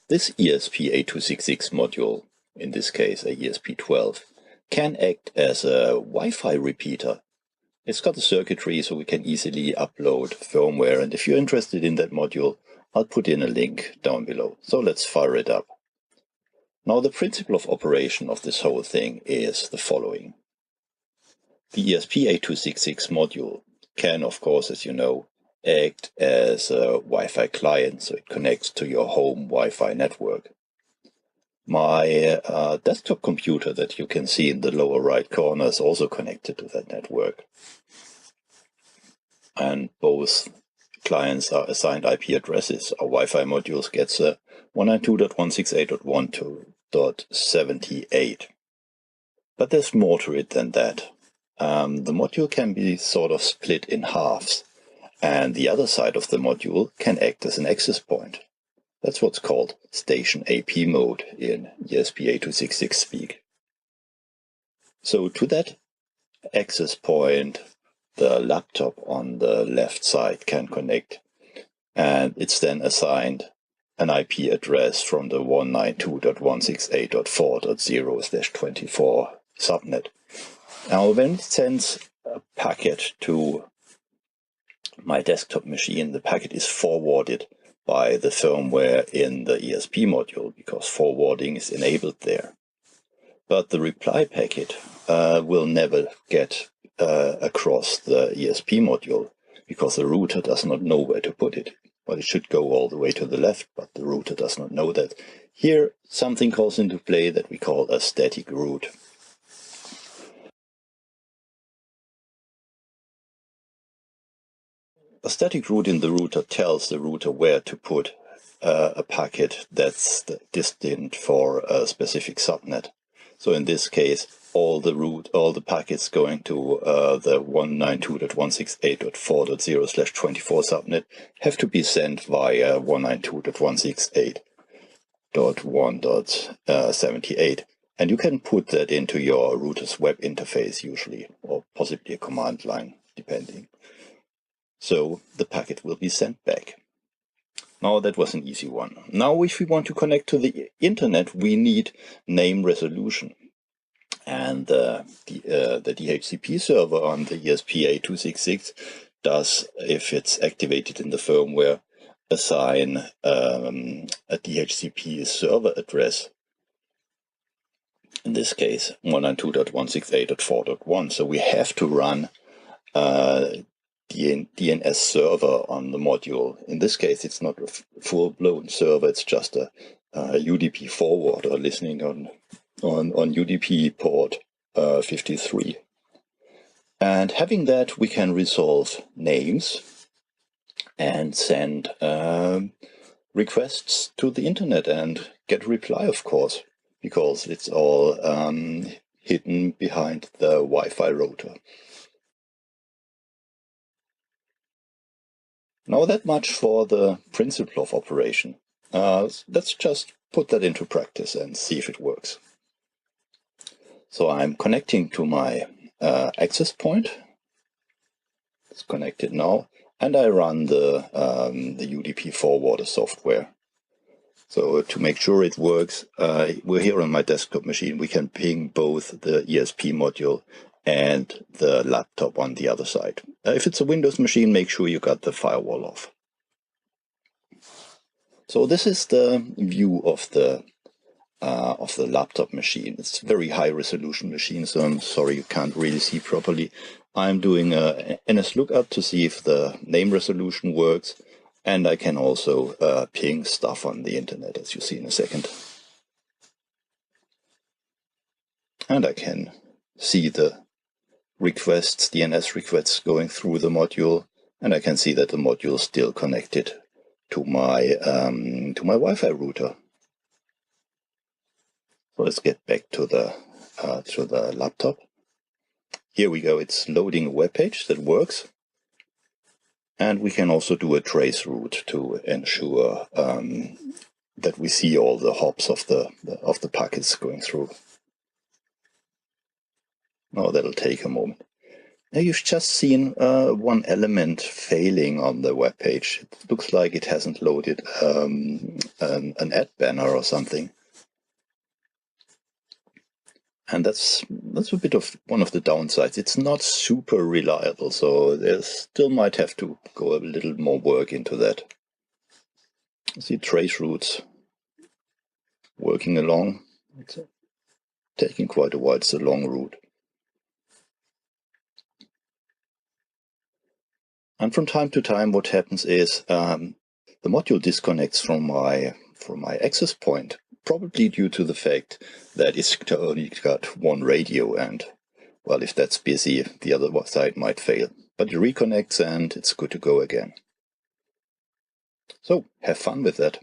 This ESP8266 module, in this case a ESP12, can act as a Wi-Fi repeater. It's got the circuitry so we can easily upload firmware, and if you're interested in that module, I'll put in a link down below. So let's fire it up. Now the principle of operation of this whole thing is the following. The ESP8266 module can, of course, as you know, act as a Wi-Fi client, so it connects to your home Wi-Fi network. My desktop computer that you can see in the lower right corner is also connected to that network. And both clients are assigned IP addresses. Our Wi-Fi modules gets 192.168.1.2.78. But there's more to it than that. The module can be sort of split in halves, and the other side of the module can act as an access point. That's what's called station AP mode in ESP8266 speak. So to that access point, the laptop on the left side can connect, and it's then assigned an IP address from the 192.168.4.0/24 subnet. Now, when it sends a packet to my desktop machine, the packet is forwarded by the firmware in the ESP module, because forwarding is enabled there. But the reply packet will never get across the ESP module, because the router does not know where to put it. Well, it should go all the way to the left, but the router does not know that. Here, something calls into play that we call a static route. A static route in the router tells the router where to put a packet that's destined for a specific subnet. So in this case, all the packets going to the 192.168.4.0/24 subnet have to be sent via 192.168.1.78. And you can put that into your router's web interface usually, or possibly a command line, depending. So the packet will be sent back. Now that was an easy one. Now if we want to connect to the internet, we need name resolution. And the DHCP server on the ESP8266 does, if it's activated in the firmware, assign a DHCP server address. In this case, 192.168.4.1. So we have to run DNS server on the module. In this case, it's not a full-blown server, it's just a UDP forwarder listening on UDP port 53. And having that, we can resolve names and send requests to the internet and get reply, of course, because it's all hidden behind the Wi-Fi router. Now that much for the principle of operation. Let's just put that into practice and see if it works. So I'm connecting to my access point. It's connected now, and I run the UDP forwarder software. So to make sure it works, we're here on my desktop machine. We can ping both the ESP module and the laptop on the other side. If it's a Windows machine, make sure you got the firewall off. So this is the view of the laptop machine. It's a very high resolution machine, so I'm sorry you can't really see properly. I'm doing a NS lookup to see if the name resolution works, and I can also ping stuff on the internet, as you see in a second. And I can see the requests, DNS requests going through the module, and I can see that the module is still connected to my Wi-Fi router. So let's get back to the laptop. Here we go. It's loading a web page that works, and we can also do a trace route to ensure that we see all the hops of the packets going through. Now that'll take a moment. Now you've just seen one element failing on the web page. It looks like it hasn't loaded an ad banner or something. And that's a bit of one of the downsides. It's not super reliable, so there still might have to go a little more work into that. See trace routes working along. It's taking quite a while. It's a long route. And from time to time, what happens is the module disconnects from my access point, probably due to the fact that it's only got one radio, and well, if that's busy, the other side might fail. But it reconnects and it's good to go again. So have fun with that.